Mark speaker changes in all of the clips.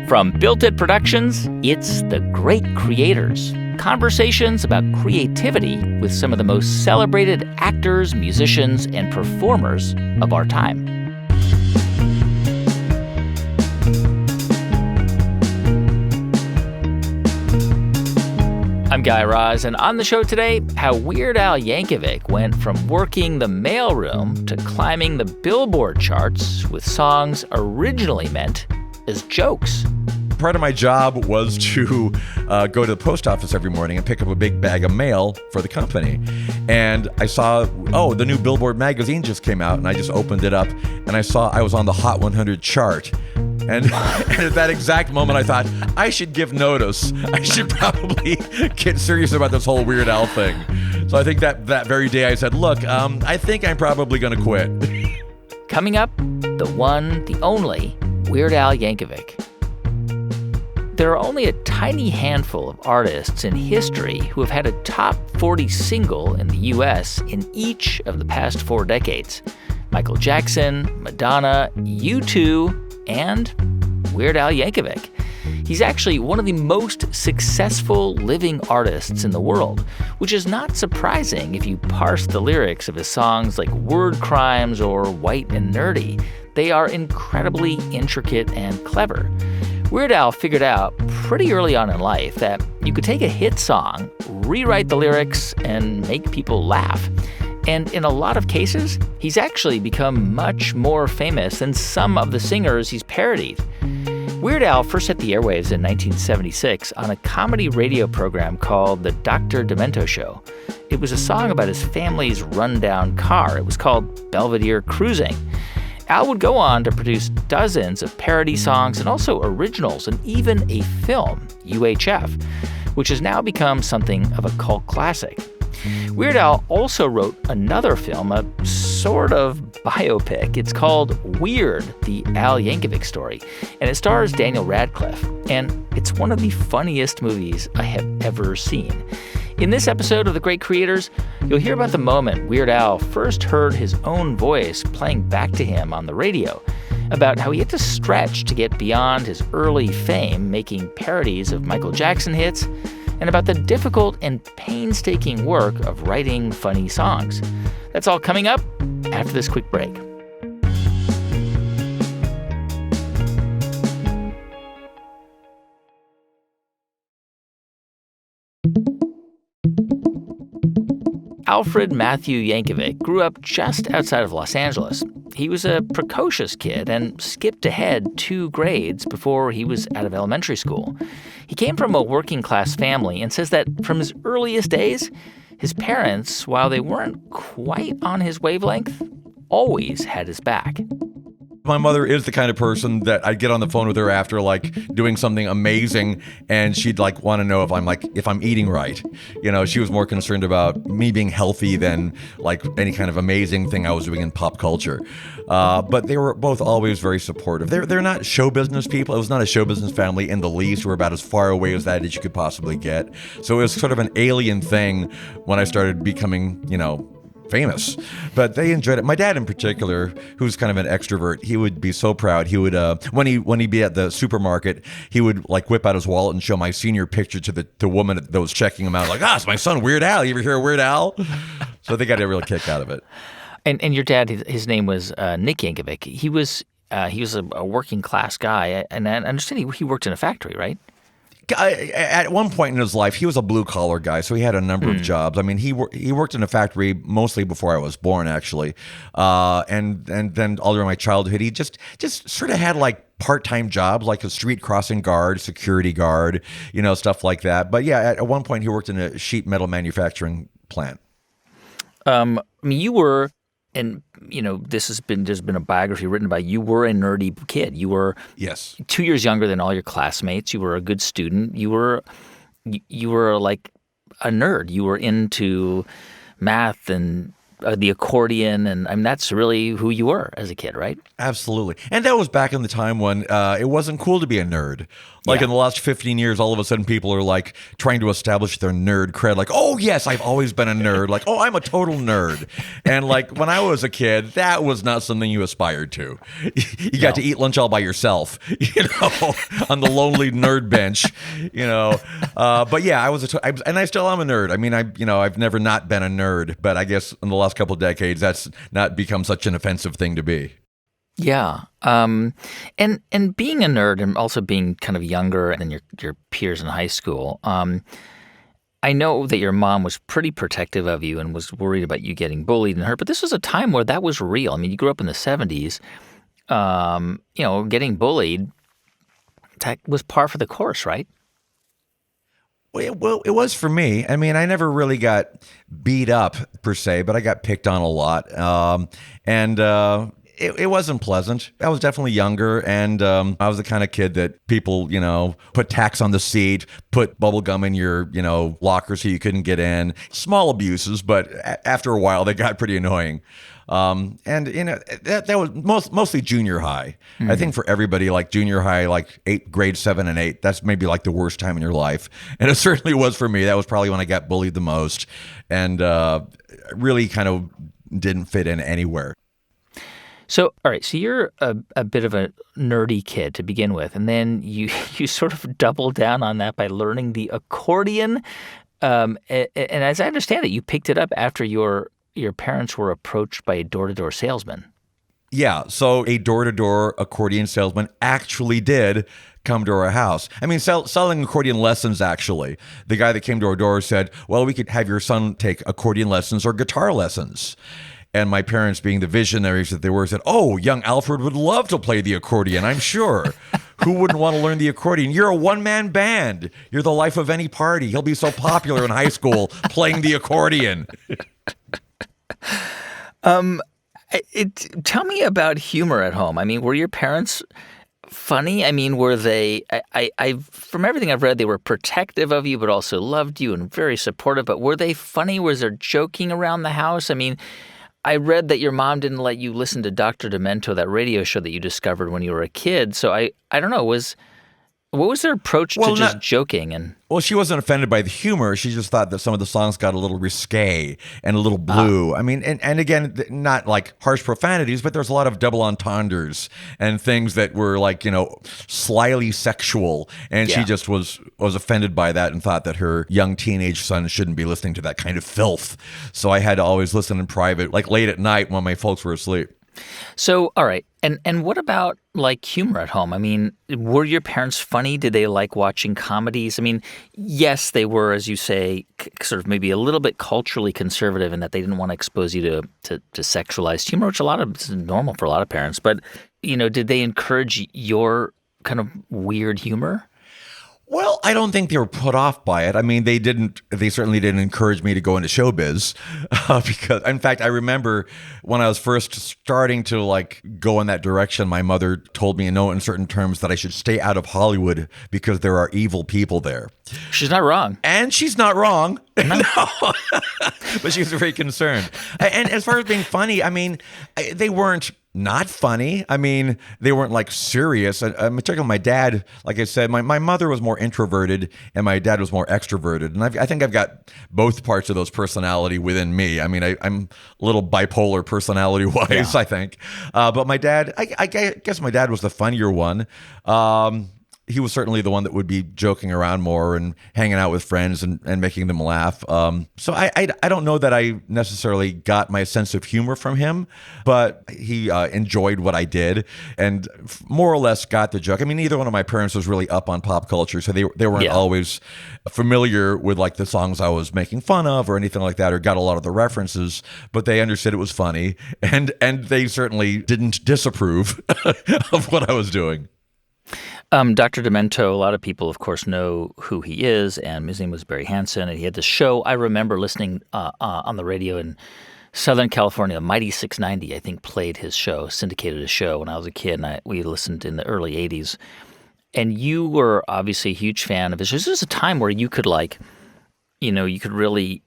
Speaker 1: From Built It Productions, it's The Great Creators. Conversations about creativity with some of the most celebrated actors, musicians, and performers of our time. I'm Guy Raz, and on the show today, how Weird Al Yankovic went from working the mailroom to climbing the Billboard charts with songs originally meant as jokes.
Speaker 2: Part of my job was to go to the post office every morning and pick up a big bag of mail for the company. And I saw, the new Billboard magazine just came out, and I just opened it up, and I saw I was on the Hot 100 chart. And at that exact moment, I thought, I should give notice. I should probably get serious about this whole Weird Al thing. So I think that very day I said, look, I think I'm probably going to quit.
Speaker 1: Coming up, the one, the only, Weird Al Yankovic. There are only a tiny handful of artists in history who have had a top 40 single in the U.S. in each of the past 4 decades. Michael Jackson, Madonna, U2, and Weird Al Yankovic. He's actually one of the most successful living artists in the world, which is not surprising if you parse the lyrics of his songs like Word Crimes or White and Nerdy. They are incredibly intricate and clever. Weird Al figured out pretty early on in life that you could take a hit song, rewrite the lyrics, and make people laugh. And in a lot of cases, he's actually become much more famous than some of the singers he's parodied. Weird Al first hit the airwaves in 1976 on a comedy radio program called The Dr. Demento Show. It was a song about his family's rundown car. It was called Belvedere Cruising. Al would go on to produce dozens of parody songs and also originals and even a film, UHF, which has now become something of a cult classic. Weird Al also wrote another film, a sort of biopic. It's called Weird, the Al Yankovic story, and it stars Daniel Radcliffe, and it's one of the funniest movies I have ever seen. In this episode of The Great Creators, you'll hear about the moment Weird Al first heard his own voice playing back to him on the radio, about how he had to stretch to get beyond his early fame making parodies of Michael Jackson hits, and about the difficult and painstaking work of writing funny songs. That's all coming up after this quick break. Alfred Matthew Yankovic grew up just outside of Los Angeles. He was a precocious kid and skipped ahead 2 grades before he was out of elementary school. He came from a working-class family and says that from his earliest days, his parents, while they weren't quite on his wavelength, always had his back.
Speaker 2: My mother is the kind of person that I'd get on the phone with her after doing something amazing, and she'd want to know if I'm eating right. You know, she was more concerned about me being healthy than any kind of amazing thing I was doing in pop culture. But they were both always very supportive. They're not show business people. It was not a show business family in the least. We're about as far away as that as you could possibly get. So it was sort of an alien thing when I started becoming, famous, but they enjoyed it. My dad in particular, who's kind of an extrovert, he would be so proud. He would when he'd be at the supermarket, he would whip out his wallet and show my senior picture to the woman that was checking him out, it's my son Weird Al. You ever hear of Weird Al? So they got a real kick out of it.
Speaker 1: And your dad, his name was Nick Yankovic. He was a working class guy, and I understand he worked in a factory, right?
Speaker 2: At one point in his life, he was a blue-collar guy, so he had a number of jobs. I mean, he worked in a factory mostly before I was born, actually. And then all during my childhood, he just sort of had part-time jobs, like a street crossing guard, security guard, stuff like that. But yeah, at one point, he worked in a sheet metal manufacturing plant.
Speaker 1: You were... And, there's been a biography written about you were a nerdy kid. You were 2 years younger than all your classmates. You were a good student. You were like a nerd. You were into math and the accordion, and I mean that's really who you were as a kid, right?
Speaker 2: Absolutely. And that was back in the time when it wasn't cool to be a nerd. Like in the last 15 years, all of a sudden people are like trying to establish their nerd cred. Like, oh, yes, I've always been a nerd. Like, oh, I'm a total nerd. And like when I was a kid, that was not something you aspired to. You got to eat lunch all by yourself, on the lonely nerd bench, But yeah, and I still am a nerd. I mean, I've never not been a nerd, but I guess in the last couple of decades, that's not become such an offensive thing to be.
Speaker 1: Yeah. And being a nerd and also being kind of younger than your peers in high school, I know that your mom was pretty protective of you and was worried about you getting bullied and hurt, but this was a time where that was real. I mean, you grew up in the 70s, getting bullied, that was par for the course, right?
Speaker 2: Well, it was for me. I mean, I never really got beat up per se, but I got picked on a lot. It wasn't pleasant. I was definitely younger, and I was the kind of kid that people, put tacks on the seat, put bubble gum in your, locker so you couldn't get in. Small abuses, but after a while, they got pretty annoying. That was mostly junior high. Mm-hmm. I think for everybody, like junior high, like grade 7 and 8, that's maybe like the worst time in your life. And it certainly was for me. That was probably when I got bullied the most, and really kind of didn't fit in anywhere.
Speaker 1: So, all right, so you're a bit of a nerdy kid to begin with, and then you sort of double down on that by learning the accordion. And as I understand it, you picked it up after your parents were approached by a door-to-door salesman.
Speaker 2: Yeah, so a door-to-door accordion salesman actually did come to our house. I mean, selling accordion lessons, actually. The guy that came to our door said, well, we could have your son take accordion lessons or guitar lessons. And my parents, being the visionaries that they were, said, oh, young Alfred would love to play the accordion, I'm sure. Who wouldn't want to learn the accordion? You're a one-man band. You're the life of any party. He'll be so popular in high school playing the accordion.
Speaker 1: Tell me about humor at home. I mean, were your parents funny? I mean, were they, from everything I've read, they were protective of you, but also loved you and very supportive. But were they funny? Was there joking around the house? I mean, I read that your mom didn't let you listen to Dr. Demento, that radio show that you discovered when you were a kid. So I don't know, what was their approach to just joking?
Speaker 2: Well, she wasn't offended by the humor. She just thought that some of the songs got a little risque and a little blue. I mean, and again, not like harsh profanities, but there's a lot of double entendres and things that were like, slyly sexual. And she just was offended by that and thought that her young teenage son shouldn't be listening to that kind of filth. So I had to always listen in private, like late at night when my folks were asleep.
Speaker 1: So, all right. And what about like humor at home? I mean, were your parents funny? Did they like watching comedies? I mean, yes, they were, as you say, sort of maybe a little bit culturally conservative in that they didn't want to expose you to sexualized humor, which is normal for a lot of parents. But, did they encourage your kind of weird humor?
Speaker 2: Well, I don't think they were put off by it. I mean, they certainly didn't encourage me to go into showbiz because, in fact, I remember when I was first starting to like go in that direction, my mother told me in no uncertain terms that I should stay out of Hollywood because there are evil people there.
Speaker 1: She's not wrong.
Speaker 2: And she's not wrong. No. But she was very concerned. And as far as being funny, I mean, they weren't not funny. I mean, they weren't like serious. Particularly my dad, like I said, my mother was more introverted and my dad was more extroverted. And I think I've got both parts of those personality within me. I mean, I'm a little bipolar personality-wise, I think. But my dad, I guess my dad was the funnier one. He was certainly the one that would be joking around more and hanging out with friends and making them laugh. So I don't know that I necessarily got my sense of humor from him, but he enjoyed what I did and more or less got the joke. I mean, neither one of my parents was really up on pop culture, so they weren't always familiar with like the songs I was making fun of or anything like that, or got a lot of the references, but they understood it was funny, and they certainly didn't disapprove of what I was doing.
Speaker 1: Dr. Demento, a lot of people, of course, know who he is, and his name was Barry Hansen, and he had this show. I remember listening on the radio in Southern California. Mighty 690, I think, played his show, syndicated his show when I was a kid, and we listened in the early 80s. And you were obviously a huge fan of his show. This was a time where you could, you could really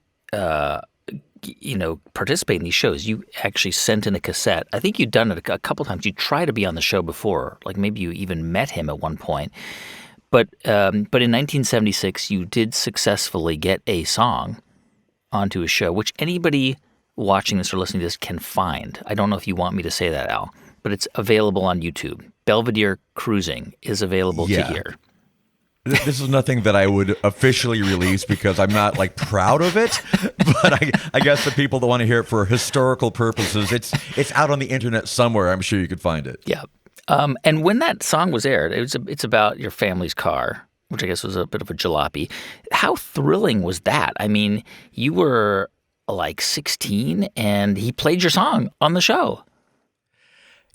Speaker 1: participate in these shows, you actually sent in a cassette. I think you'd done it a couple times. You tried to be on the show before, like maybe you even met him at one point. But in 1976, you did successfully get a song onto a show, which anybody watching this or listening to this can find. I don't know if you want me to say that, Al, but it's available on YouTube. Belvedere Cruising is available to hear.
Speaker 2: This is nothing that I would officially release because I'm not proud of it, but I guess the people that want to hear it for historical purposes, it's out on the internet somewhere. I'm sure you could find it.
Speaker 1: Yeah. And when that song was aired, it's about your family's car, which I guess was a bit of a jalopy. How thrilling was that? I mean, you were 16 and he played your song on the show.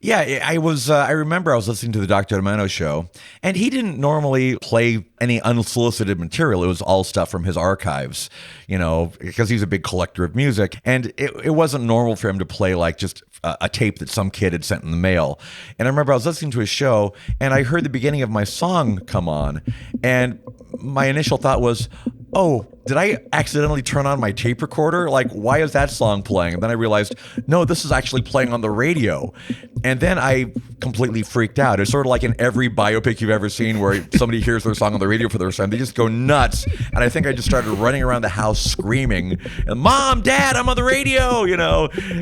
Speaker 2: Yeah, I was. I remember I was listening to the Dr. Demento show, and he didn't normally play any unsolicited material. It was all stuff from his archives, because he's a big collector of music, and it wasn't normal for him to play just a tape that some kid had sent in the mail. And I remember I was listening to his show, and I heard the beginning of my song come on, and my initial thought was, oh, did I accidentally turn on my tape recorder? Why is that song playing? And then I realized, no, this is actually playing on the radio. And then I completely freaked out. It's sort of like in every biopic you've ever seen where somebody hears their song on the radio for the first time. They just go nuts. And I think I just started running around the house screaming, Mom, Dad, I'm on the radio,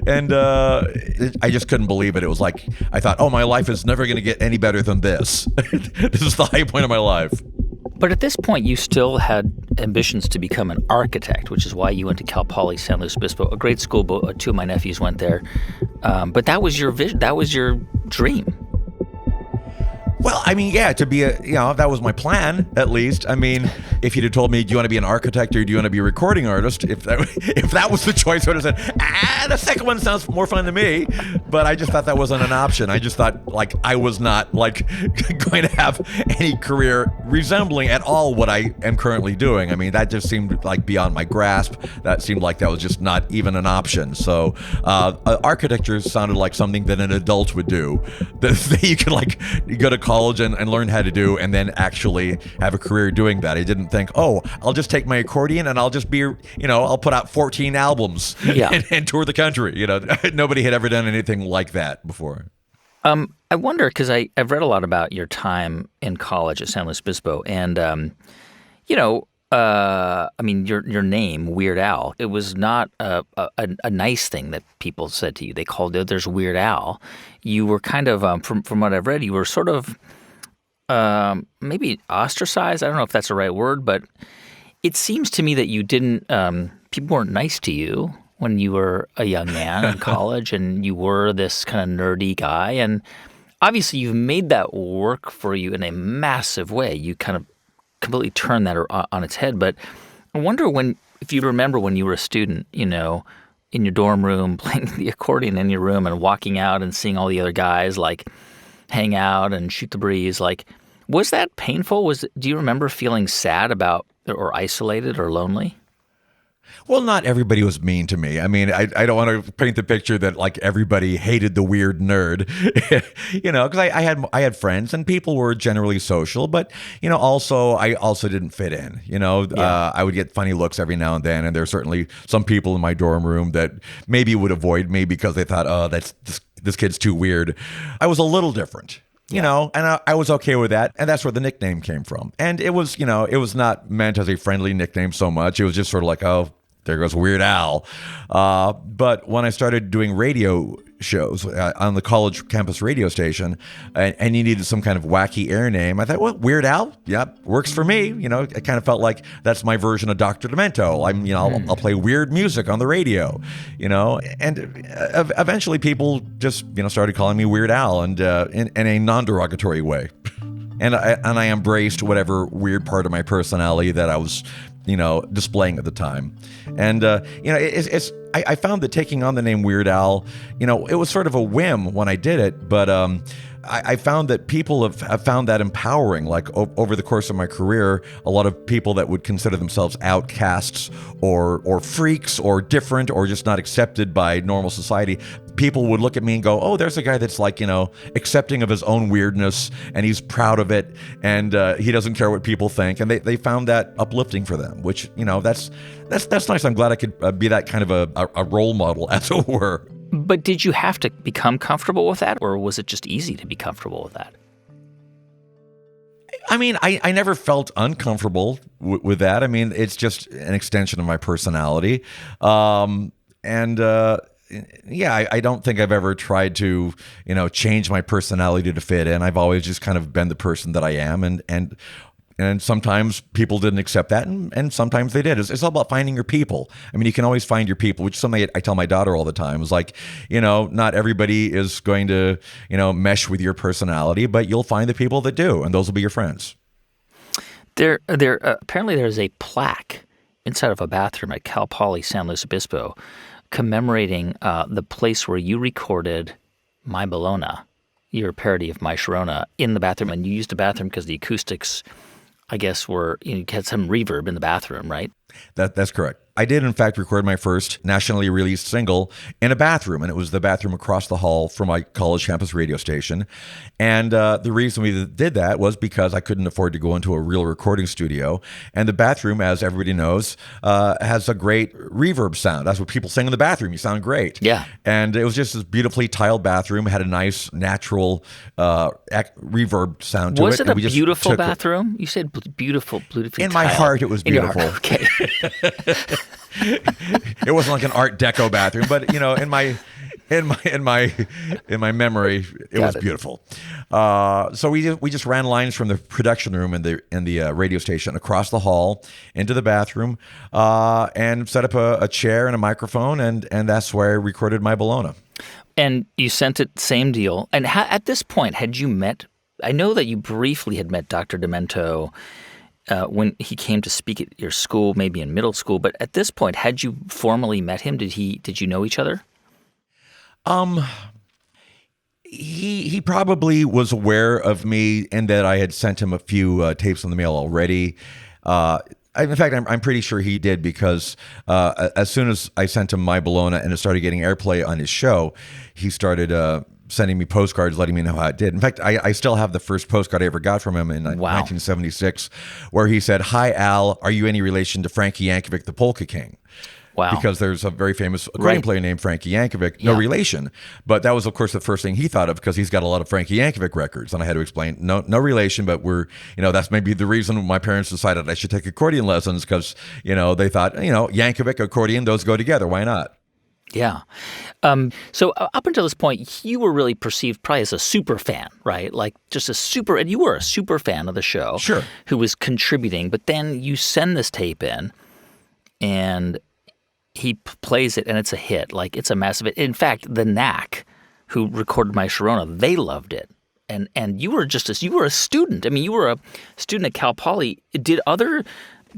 Speaker 2: And I just couldn't believe it. It was I thought, oh, my life is never going to get any better than this. This is the high point of my life.
Speaker 1: But at this point, you still had ambitions to become an architect, which is why you went to Cal Poly San Luis Obispo, a great school. Two of my nephews went there. But that was your vision. That was your dream.
Speaker 2: Well, I mean, yeah, to be that was my plan, at least. I mean, if you'd have told me, do you want to be an architect or do you want to be a recording artist? If that was the choice, I would have said, the second one sounds more fun to me. But I just thought that wasn't an option. I just thought, I was not, going to have any career resembling at all what I am currently doing. I mean, that just seemed beyond my grasp. That seemed like that was just not even an option. So architecture sounded like something that an adult would do. That you could, go to college and learn how to do, and then actually have a career doing that. I didn't think, oh, I'll just take my accordion and I'll just be, I'll put out 14 albums and tour the country. Nobody had ever done anything like that before.
Speaker 1: I wonder, because I've read a lot about your time in college at San Luis Obispo, and I mean, your name, Weird Al, it was not a nice thing that people said to you. They called it, there's Weird Al. You were kind of, from what I've read, you were sort of maybe ostracized. I don't know if that's the right word, but it seems to me that you didn't, people weren't nice to you when you were a young man in college, and you were this kind of nerdy guy. And obviously you've made that work for you in a massive way. You kind of completely turned that on its head. But I wonder if you remember when you were a student, in your dorm room, playing the accordion in your room and walking out and seeing all the other guys hang out and shoot the breeze. Was that painful? Do you remember feeling sad about or isolated or lonely?
Speaker 2: Well, not everybody was mean to me. I mean, I don't want to paint the picture that everybody hated the weird nerd, because I had friends and people were generally social, but I also didn't fit in. I would get funny looks every now and then, and there are certainly some people in my dorm room that maybe would avoid me because they thought, oh, this kid's too weird. I was a little different. And I was okay with that. And that's where the nickname came from. And it was, it was not meant as a friendly nickname so much. It was just sort of oh, there goes Weird Al. But when I started doing radio shows on the college campus radio station, and you needed some kind of wacky air name, I thought, well, Weird Al, yeah, works for me. It kind of felt like that's my version of Dr. Demento. I'll play weird music on the radio, and eventually people just, started calling me Weird Al, and in a non-derogatory way. And I embraced whatever weird part of my personality that I was, displaying at the time. And, I found that taking on the name Weird Al, it was sort of a whim when I did it, but I found that people have found that empowering. Over the course of my career, a lot of people that would consider themselves outcasts or freaks or different or just not accepted by normal society, people would look at me and go, oh, there's a guy that's like, accepting of his own weirdness, and he's proud of it, and he doesn't care what people think. And they found that uplifting for them, which, that's nice. I'm glad I could be that kind of a role model, as it were.
Speaker 1: But did you have to become comfortable with that, or was it just easy to be comfortable with that?
Speaker 2: I mean, I never felt uncomfortable with that. I mean, it's just an extension of my personality. I don't think I've ever tried to, change my personality to fit in. I've always just kind of been the person that I am, and sometimes people didn't accept that, and sometimes they did. It's all about finding your people. I mean, you can always find your people, which is something I tell my daughter all the time. It's like, not everybody is going to, mesh with your personality, but you'll find the people that do, and those will be your friends.
Speaker 1: Apparently there's a plaque inside of a bathroom at Cal Poly San Luis Obispo commemorating the place where you recorded My Bologna, your parody of My Sharona, in the bathroom. And you used the bathroom because the acoustics, I guess, you had some reverb in the bathroom, right?
Speaker 2: That's correct. I did, in fact, record my first nationally released single in a bathroom, and it was the bathroom across the hall from my college campus radio station. And the reason we did that was because I couldn't afford to go into a real recording studio. And the bathroom, as everybody knows, has a great reverb sound. That's what people sing in the bathroom. You sound great.
Speaker 1: Yeah.
Speaker 2: And it was just this beautifully tiled bathroom. It had a nice, natural reverb sound to it.
Speaker 1: Was it a beautiful bathroom? You said beautiful.
Speaker 2: In my heart, it was beautiful.
Speaker 1: Okay.
Speaker 2: It wasn't like an Art Deco bathroom, but in my memory, it was beautiful. So we just ran lines from the production room in the radio station across the hall into the bathroom, and set up a chair and a microphone, and that's where I recorded My Bologna.
Speaker 1: And you sent it, same deal. And at this point, had you met? I know that you briefly had met Dr. Demento when he came to speak at your school, maybe in middle school. But at this point, had you formally met him? Did you know each other?
Speaker 2: He probably was aware of me and that I had sent him a few tapes in the mail already. In fact, I'm pretty sure he did, because as soon as I sent him My Bologna and it started getting airplay on his show, he started sending me postcards letting me know how it did. In fact, I still have the first postcard I ever got from him in 1976, where he said, "Hi, Al, are you any relation to Frankie Yankovic, the Polka King?"
Speaker 1: Wow.
Speaker 2: Because there's a very famous accordion player named Frankie Yankovic, no relation. But that was, of course, the first thing he thought of, because he's got a lot of Frankie Yankovic records. And I had to explain, no relation, but that's maybe the reason my parents decided I should take accordion lessons, because, they thought, Yankovic, accordion, those go together. Why not?
Speaker 1: Yeah. So up until this point, you were really perceived probably as a super fan, right? Like just and you were a super fan of the show.
Speaker 2: Sure.
Speaker 1: Who was contributing. But then you send this tape in, and he plays it, and it's a hit. Like, it's a massive hit. In fact, the Knack, who recorded My Sharona, they loved it. And you were you were a student. I mean, you were a student at Cal Poly. Did other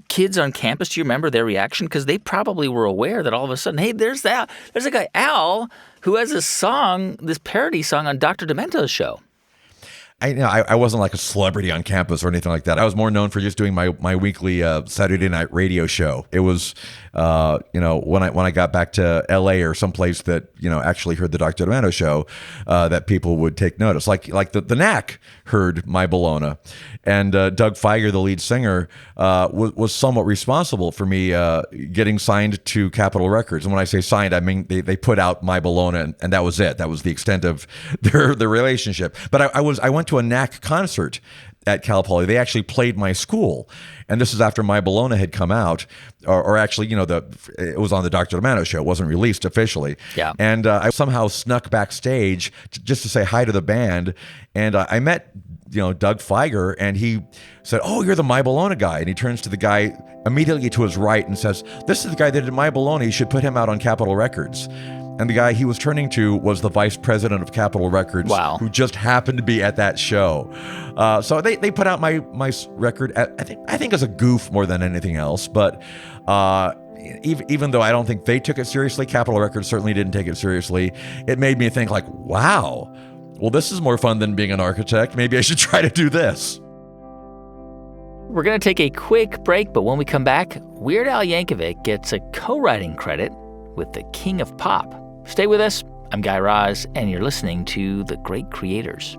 Speaker 1: kids on campus, do you remember their reaction? Because they probably were aware that all of a sudden, hey, there's a guy, Al, who has this parody song on Dr. Demento's show.
Speaker 2: I wasn't like a celebrity on campus or anything like that. I was more known for just doing my weekly Saturday night radio show. It was, when I got back to LA or someplace that, actually heard the Dr. Demento show, that people would take notice. Like the Knack heard My Bologna, and Doug Feiger, the lead singer, was somewhat responsible for me getting signed to Capitol Records. And when I say signed, I mean they put out My Bologna, and that was it. That was the extent of their relationship. But I went to a Knack concert at Cal Poly. They actually played my school, and this is after My Bologna had come out, or actually, it was on the Dr. Demento show. It wasn't released officially.
Speaker 1: Yeah.
Speaker 2: And I somehow snuck backstage just to say hi to the band, and I met Doug Feiger, and he said, "Oh, you're the My Bologna guy," and he turns to the guy immediately to his right and says, "This is the guy that did My Bologna. You should put him out on Capitol Records." And the guy he was turning to was the vice president of Capitol Records, who just happened to be at that show. So they put out my record, I think as a goof more than anything else. But even though I don't think they took it seriously, Capitol Records certainly didn't take it seriously. It made me think like, wow, well, this is more fun than being an architect. Maybe I should try to do this.
Speaker 1: We're going to take a quick break, but when we come back, Weird Al Yankovic gets a co-writing credit with the King of Pop. Stay with us. I'm Guy Raz, and you're listening to The Great Creators.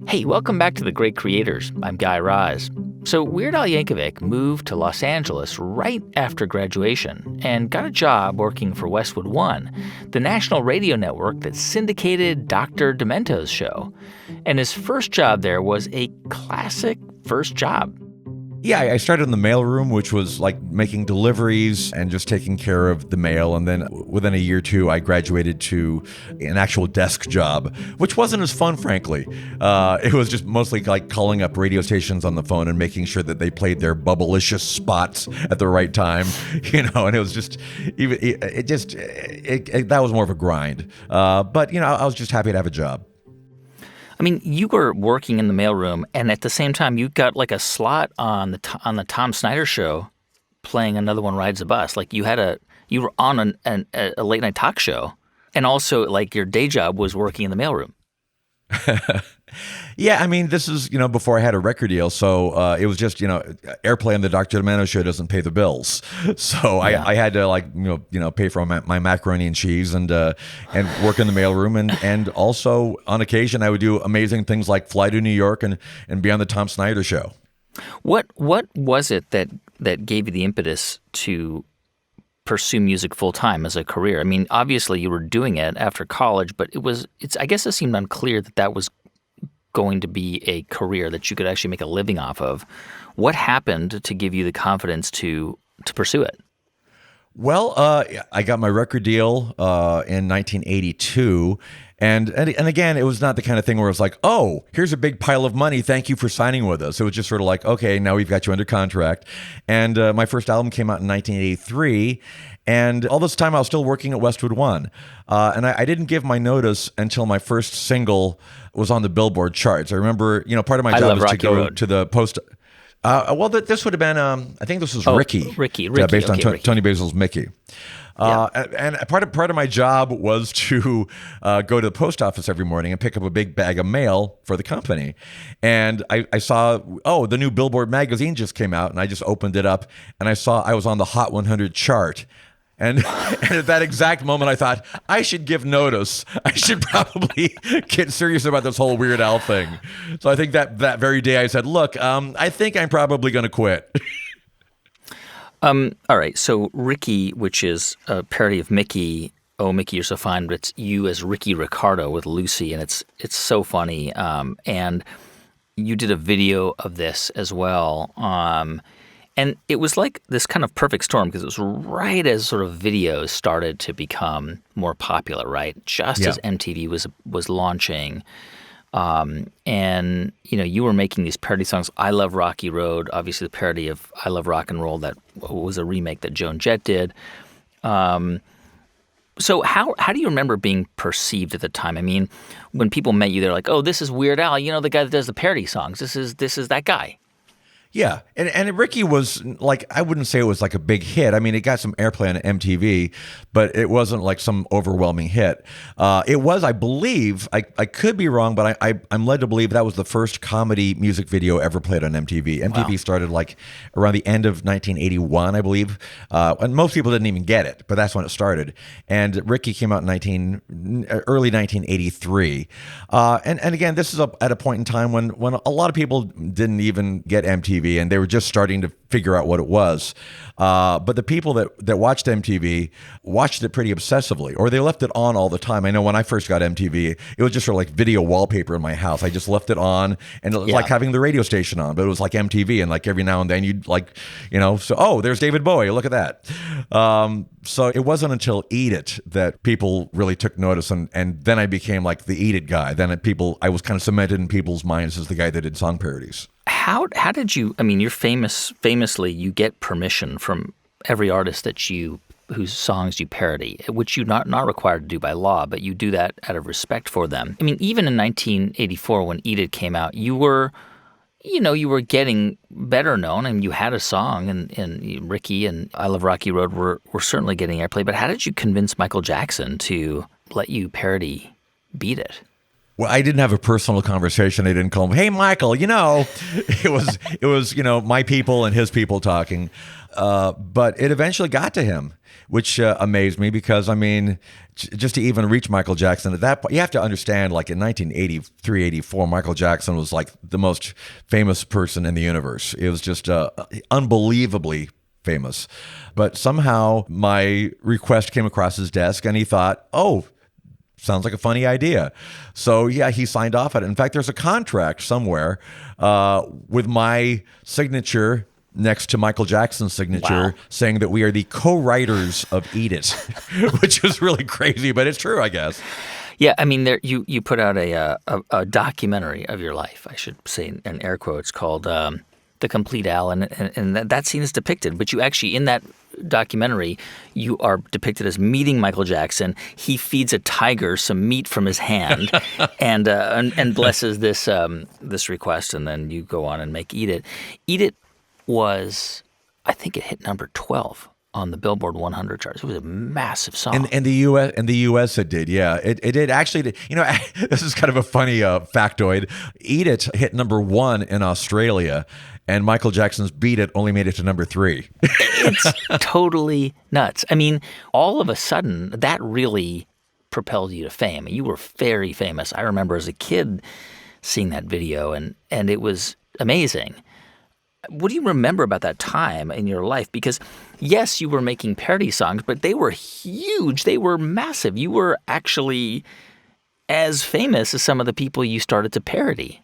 Speaker 1: Hey, welcome back to The Great Creators. I'm Guy Raz. So Weird Al Yankovic moved to Los Angeles right after graduation and got a job working for Westwood One, the national radio network that syndicated Dr. Demento's show. And his first job there was a classic first job.
Speaker 2: Yeah, I started in the mailroom, which was like making deliveries and just taking care of the mail. And then within a year or two, I graduated to an actual desk job, which wasn't as fun, frankly. It was just mostly like calling up radio stations on the phone and making sure that they played their bubblicious spots at the right time, and it was just, that was more of a grind. But, I was just happy to have a job.
Speaker 1: I mean, you were working in the mailroom, and at the same time, you got like a slot on the Tom Snyder show, playing Another One Rides the Bus. Like you were on a late night talk show, and also like your day job was working in the mailroom.
Speaker 2: Yeah, I mean, this is, before I had a record deal. So it was just, airplay on the Dr. Demento show doesn't pay the bills. So yeah. I had to pay for my macaroni and cheese and work in the mailroom. And also on occasion, I would do amazing things like fly to New York and be on the Tom Snyder show.
Speaker 1: What was it that gave you the impetus to pursue music full time as a career? I mean, obviously you were doing it after college, but I guess it seemed unclear that was going to be a career that you could actually make a living off of. What happened to give you the confidence to pursue it?
Speaker 2: Well, I got my record deal in 1982. And again, it was not the kind of thing where it was like, oh, here's a big pile of money. Thank you for signing with us. It was just sort of like, okay, now we've got you under contract. And my first album came out in 1983. And all this time I was still working at Westwood One. And I didn't give my notice until my first single was on the Billboard charts. I remember, part of my job was to go to the post. This would have been, I think this was Ricky.
Speaker 1: Ricky.
Speaker 2: Based on
Speaker 1: Ricky.
Speaker 2: Tony Basil's Mickey. And part of my job was to go to the post office every morning and pick up a big bag of mail for the company. And I saw, the new Billboard magazine just came out, and I just opened it up, and I saw I was on the Hot 100 chart. And at that exact moment, I thought, I should give notice. I should probably get serious about this whole Weird Al thing. So I think that very day I said, look, I think I'm probably going to quit.
Speaker 1: All right. So Ricky, which is a parody of Mickey, Oh, Mickey, You're So Fine, but it's you as Ricky Ricardo with Lucy, and it's so funny. And you did a video of this as well. And it was like this kind of perfect storm because it was right as sort of videos started to become more popular, right? Just as MTV was launching. And, you were making these parody songs. I Love Rocky Road, obviously the parody of I Love Rock and Roll that was a remake that Joan Jett did. So how do you remember being perceived at the time? I mean, when people met you, they're like, oh, this is Weird Al, the guy that does the parody songs. This is that guy.
Speaker 2: Yeah, and Ricky was like, I wouldn't say it was like a big hit. I mean, it got some airplay on MTV, but it wasn't like some overwhelming hit. It was, I believe, I could be wrong, but I'm led to believe that was the first comedy music video ever played on MTV. MTV started like around the end of 1981, I believe, and most people didn't even get it, but that's when it started. And Ricky came out in early 1983. And again, this is at a point in time when a lot of people didn't even get MTV. And they were just starting to figure out what it was. But the people that watched MTV watched it pretty obsessively, or they left it on all the time. I know when I first got MTV, it was just sort of like video wallpaper in my house. I just left it on, and it was like having the radio station on, but it was like MTV, and like every now and then you'd like, there's David Bowie, look at that. So it wasn't until Eat It that people really took notice, and then I became like the Eat It guy. Then I was kind of cemented in people's minds as the guy that did song parodies.
Speaker 1: How did you? I mean, you're famously, you get permission from every artist whose songs you parody, which you're not required to do by law, but you do that out of respect for them. I mean, even in 1984 when Eat It came out, you were getting better known, and you had a song, and Ricky and I Love Rocky Road were certainly getting airplay. But how did you convince Michael Jackson to let you parody Beat It?
Speaker 2: Well, I didn't have a personal conversation. I didn't call him, "Hey, Michael," it was, my people and his people talking. But it eventually got to him, which amazed me because, I mean, just to even reach Michael Jackson at that point, you have to understand, like in 1983, 84, Michael Jackson was like the most famous person in the universe. It was just unbelievably famous. But somehow my request came across his desk and he thought, oh, sounds like a funny idea. So yeah, he signed off on it. In fact, there's a contract somewhere with my signature next to Michael Jackson's signature, saying that we are the co-writers of Eat It, which is really crazy, but it's true, I guess.
Speaker 1: Yeah, I mean, you put out a documentary of your life, I should say in air quotes, called The Complete Al, and that scene is depicted. But you actually, in that documentary, you are depicted as meeting Michael Jackson. He feeds a tiger some meat from his hand and blesses this request, and then you go on and make Eat It. Eat It was, I think it hit number 12 on the Billboard 100 charts. It was a massive song.
Speaker 2: In the U.S. it did, yeah. It did actually. This is kind of a funny factoid. Eat It hit number 1 in Australia, and Michael Jackson's Beat It only made it to number 3.
Speaker 1: It's totally nuts. I mean, all of a sudden, that really propelled you to fame. You were very famous. I remember as a kid seeing that video, and it was amazing. What do you remember about that time in your life? Because, yes, you were making parody songs, but they were huge. They were massive. You were actually as famous as some of the people you started to parody.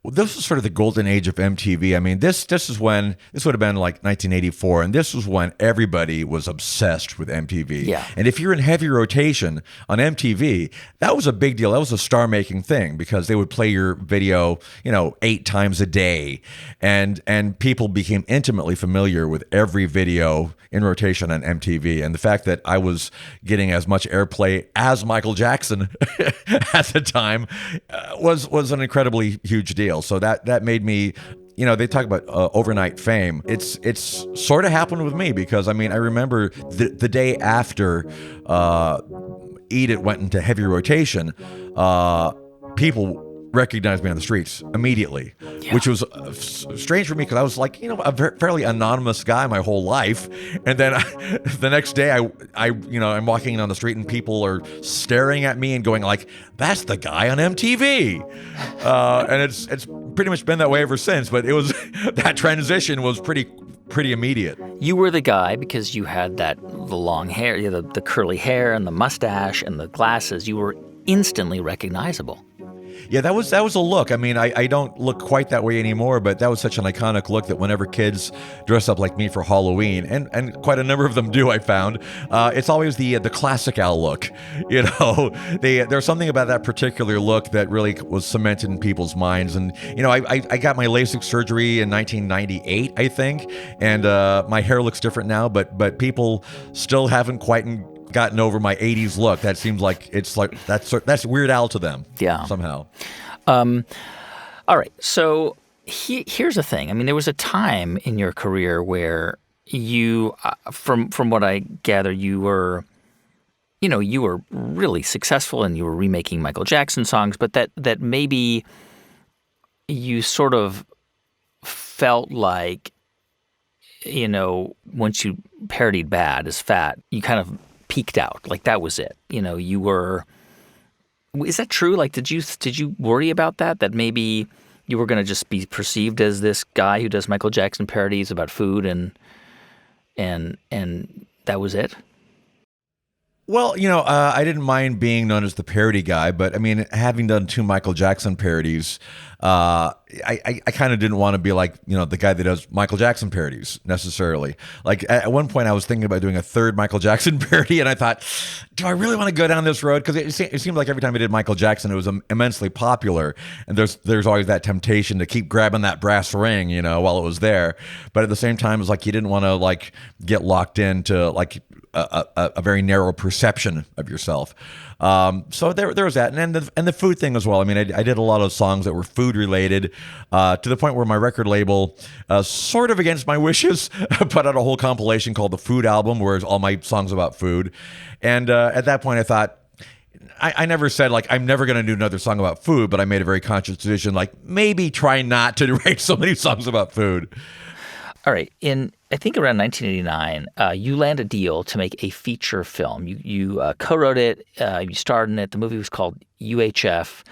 Speaker 2: Well, this was sort of the golden age of MTV. I mean, this would have been like 1984, and this was when everybody was obsessed with MTV.
Speaker 1: Yeah.
Speaker 2: And if you're in heavy rotation on MTV, that was a big deal. That was a star-making thing because they would play your video, 8 times a day, and people became intimately familiar with every video in rotation on MTV. And the fact that I was getting as much airplay as Michael Jackson at the time was an incredibly huge deal. So that made me, they talk about overnight fame. It's sort of happened with me because, I mean, I remember the day after Eat It went into heavy rotation, people recognized me on the streets immediately, which was strange for me because I was like, a fairly anonymous guy my whole life. And then the next day I'm walking on the street and people are staring at me and going like, that's the guy on MTV. And it's pretty much been that way ever since. But it was, that transition was pretty immediate.
Speaker 1: You were the guy because you had the long hair, the curly hair and the mustache and the glasses. You were instantly recognizable.
Speaker 2: Yeah, that was a look. I mean, I don't look quite that way anymore, but that was such an iconic look that whenever kids dress up like me for Halloween, and quite a number of them do, I found, it's always the classic Al look. There's something about that particular look that really was cemented in people's minds. And, I got my LASIK surgery in 1998, I think, and my hair looks different now, but people still haven't quite gotten over my 80s look. That seems like that's Weird Al to them. Yeah. Somehow.
Speaker 1: All right. So here's the thing. I mean, there was a time in your career where you, from what I gather, you were really successful and you were remaking Michael Jackson songs, but that maybe you sort of felt like, once you parodied Bad as Fat, you kind of peaked out. Like that was it. You were. Is that true? Like, did you worry about that maybe you were going to just be perceived as this guy who does Michael Jackson parodies about food and that was it?
Speaker 2: Well, I didn't mind being known as the parody guy, but I mean, having done 2 Michael Jackson parodies, I kind of didn't want to be like, the guy that does Michael Jackson parodies necessarily. Like at one point I was thinking about doing a 3rd Michael Jackson parody, and I thought, do I really want to go down this road? Because it seemed like every time I did Michael Jackson, it was immensely popular, and there's always that temptation to keep grabbing that brass ring, while it was there. But at the same time, it's like you didn't want to like get locked into like a very narrow perception of yourself. So there was that, and the food thing as well. I mean, I did a lot of songs that were food related, to the point where my record label, sort of against my wishes, put out a whole compilation called the Food Album, where it's all my songs about food. And at that point, I thought, I never said like I'm never going to do another song about food, but I made a very conscious decision, like maybe try not to write so many songs about food.
Speaker 1: All right. In, I think, around 1989, you land a deal to make a feature film. You co-wrote it. You starred in it. The movie was called UHF.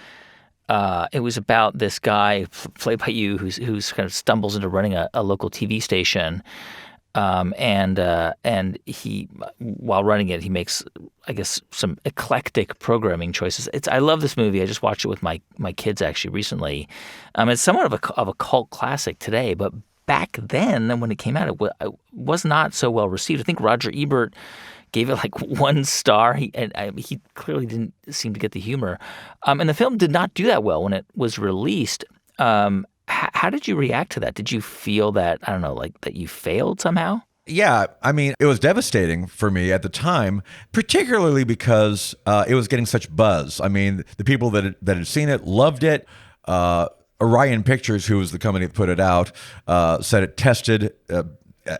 Speaker 1: It was about this guy played by you who's kind of stumbles into running a local TV station. And he, while running it, he makes, I guess, some eclectic programming choices. I love this movie. I just watched it with my kids actually recently. It's somewhat of a cult classic today, but back then when it came out, it was not so well received. I think Roger Ebert gave it like 1 star. He clearly didn't seem to get the humor. And the film did not do that well when it was released. How did you react to that? Did you feel that, I don't know, like that you failed somehow?
Speaker 2: Yeah, I mean, it was devastating for me at the time, particularly because it was getting such buzz. I mean, the people that had seen it loved it. Orion Pictures, who was the company that put it out, said it tested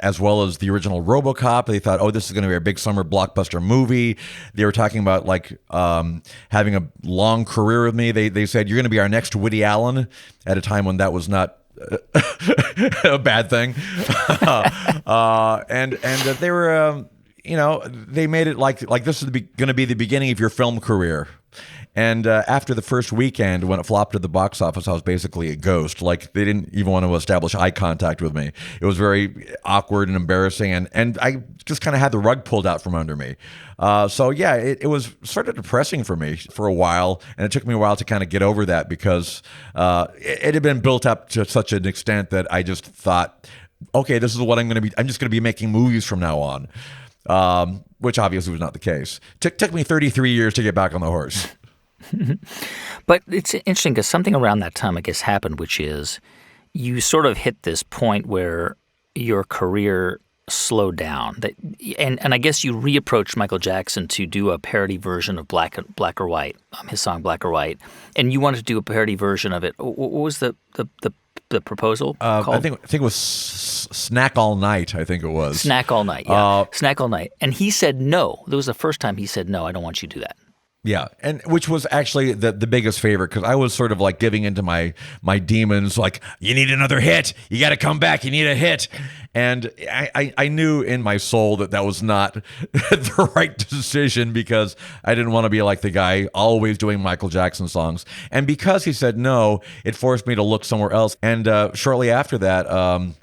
Speaker 2: as well as the original RoboCop. They thought, oh, this is going to be a big summer blockbuster movie. They were talking about like having a long career with me. They said, you're going to be our next Woody Allen, at a time when that was not a bad thing. And they were, they made it like this is going to be the beginning of your film career. And after the first weekend, when it flopped at the box office, I was basically a ghost. Like, they didn't even want to establish eye contact with me. It was very awkward and embarrassing, and I just kind of had the rug pulled out from under me. So yeah, it was sort of depressing for me for a while, and it took me a while to kind of get over that, because it had been built up to such an extent that I just thought, okay, this is what I'm just going to be making movies from now on, which obviously was not the case. Took me 33 years to get back on the horse.
Speaker 1: But it's interesting because something around that time, I guess, happened, which is you sort of hit this point where your career slowed down. And I guess you reapproached Michael Jackson to do a parody version of Black or White, his song Black or White, and you wanted to do a parody version of it. What was the proposal called?
Speaker 2: I think it was Snack All Night, I think it was.
Speaker 1: Snack All Night, yeah. Snack All Night. And he said no. That was the first time he said, no, I don't want you to do that.
Speaker 2: Yeah, and which was actually the biggest favorite, because I was sort of like giving into my demons, like, you need another hit, you got to come back, you need a hit. And I knew in my soul that was not the right decision, because I didn't want to be like the guy always doing Michael Jackson songs. And because he said no, it forced me to look somewhere else. And shortly after that,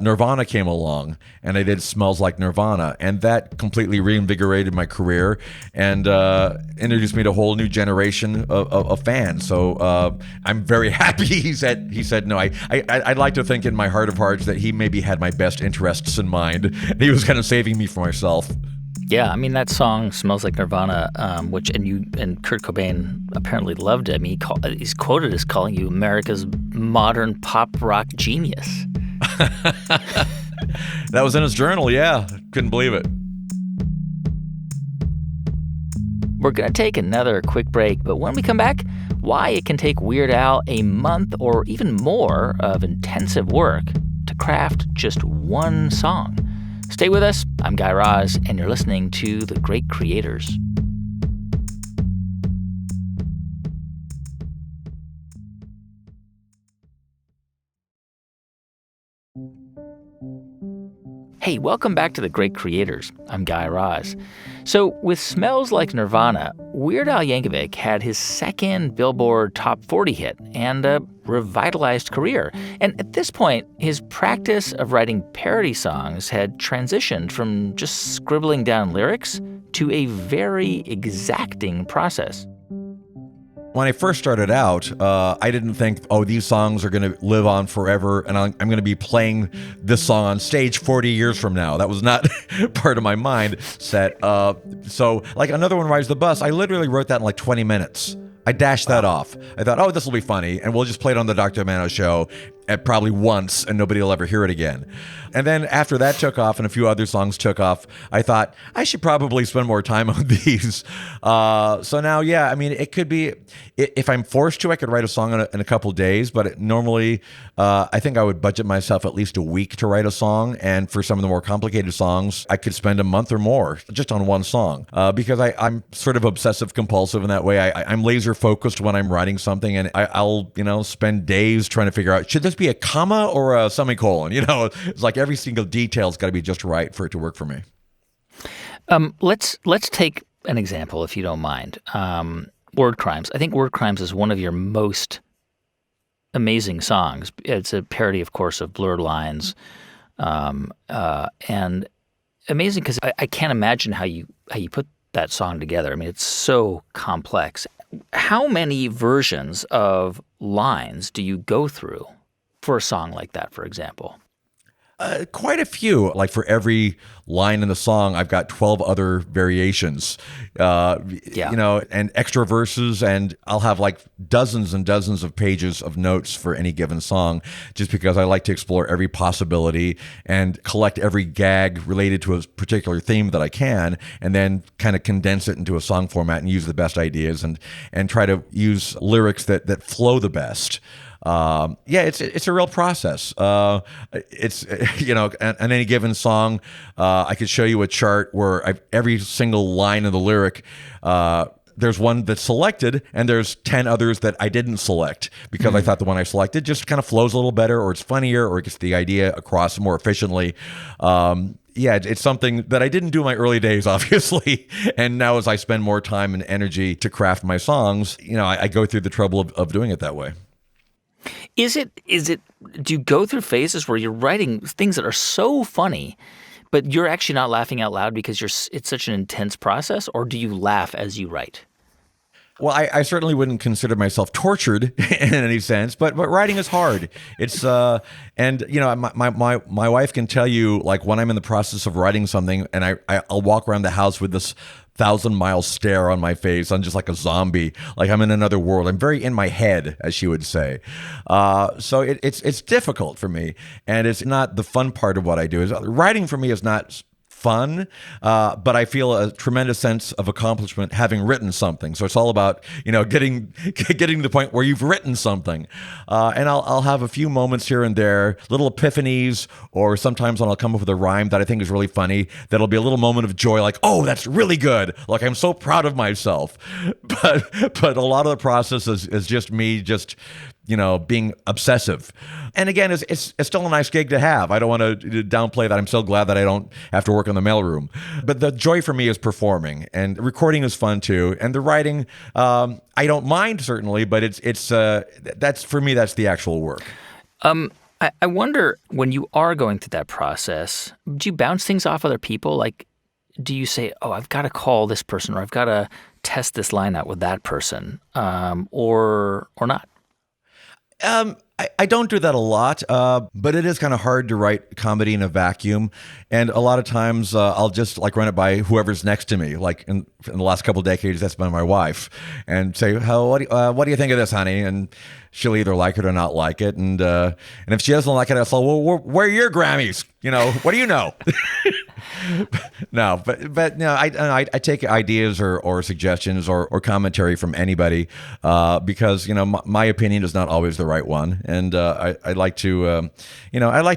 Speaker 2: Nirvana came along, and I did Smells Like Nirvana. And that completely reinvigorated my career and introduced me to a whole new generation of fans. So I'm very happy he said no. I'd like to think in my heart of hearts that he maybe had my best interests in mind, and he was kind of saving me from myself.
Speaker 1: Yeah, I mean, that song "Smells Like Nirvana," which and Kurt Cobain apparently loved it. I mean, he's quoted as calling you America's modern pop rock genius.
Speaker 2: That was in his journal. Yeah, couldn't believe it.
Speaker 1: We're going to take another quick break, but when we come back, why it can take Weird Al a month or even more of intensive work to craft just one song. Stay with us. I'm Guy Raz, and you're listening to The Great Creators. Hey, welcome back to The Great Creators. I'm Guy Raz. So with Smells Like Nirvana, Weird Al Yankovic had his second Billboard Top 40 hit and a revitalized career. And at this point, his practice of writing parody songs had transitioned from just scribbling down lyrics to a very exacting process.
Speaker 2: When I first started out, I didn't think, oh, these songs are going to live on forever, and I'm going to be playing this song on stage 40 years from now. That was not part of my mindset. So, like, another one, Rides the Bus, I literally wrote that in like 20 minutes. I dashed that off. I thought, oh, this will be funny, and we'll just play it on the Dr. Mano show. at probably once, and nobody will ever hear it again. And then after that took off and a few other songs took off, I thought I should probably spend more time on these. So now, yeah, I mean, it could be, if I'm forced to, I could write a song in a couple days, but normally I think I would budget myself at least a week to write a song. And for some of the more complicated songs, I could spend a month or more just on one song because I'm sort of obsessive compulsive in that way. I'm laser focused when I'm writing something, and I'll spend days trying to figure out, should this be a comma or a semicolon? It's like every single detail's got to be just right for it to work for me.
Speaker 1: Let's take an example, if you don't mind. Word Crimes. I think Word Crimes is one of your most amazing songs. It's a parody, of course, of Blurred Lines, and amazing because I can't imagine how you put that song together. I mean, it's so complex. How many versions of lines do you go through for a song like that, for example?
Speaker 2: Quite a few. Like for every line in the song, I've got 12 other variations, and extra verses, and I'll have like dozens and dozens of pages of notes for any given song, just because I like to explore every possibility and collect every gag related to a particular theme that I can, and then kind of condense it into a song format and use the best ideas and try to use lyrics that flow the best. It's a real process. It's on any given song, I could show you a chart where every single line of the lyric, there's one that's selected, and there's 10 others that I didn't select because I thought the one I selected just kind of flows a little better, or it's funnier, or it gets the idea across more efficiently. It's something that I didn't do in my early days, obviously. And now as I spend more time and energy to craft my songs, I go through the trouble of doing it that way.
Speaker 1: Is it, do you go through phases where you're writing things that are so funny, but you're actually not laughing out loud because it's such an intense process, or do you laugh as you write?
Speaker 2: Well, I certainly wouldn't consider myself tortured in any sense, but writing is hard. It's my wife can tell you, like, when I'm in the process of writing something and I'll walk around the house with this 1,000-mile stare on my face. I'm just like a zombie, like I'm in another world. I'm very in my head, as she would say. So it's difficult for me, and it's not the fun part of what I do. Writing for me is not fun, but I feel a tremendous sense of accomplishment having written something. So it's all about getting to the point where you've written something, and I'll have a few moments here and there, little epiphanies, or sometimes when I'll come up with a rhyme that I think is really funny, that'll be a little moment of joy, like, oh, that's really good, like I'm so proud of myself. But a lot of the process is just me being obsessive. And again, it's still a nice gig to have. I don't want to downplay that. I'm so glad that I don't have to work in the mailroom. But the joy for me is performing, and recording is fun too. And the writing, I don't mind certainly, but that's for me, that's the actual work.
Speaker 1: I wonder, when you are going through that process, do you bounce things off other people? Like, do you say, oh, I've got to call this person, or I've got to test this line out with that person, or not?
Speaker 2: I don't do that a lot, but it is kind of hard to write comedy in a vacuum. And a lot of times I'll just like run it by whoever's next to me. Like in the last couple of decades, that's been my wife, and say, what do you think of this, honey? And she'll either like it or not like it. And if she doesn't like it, I'll say, well, where are your Grammys? What do you know? No, but no, I take ideas or suggestions or commentary from anybody because my opinion is not always the right one, and I like to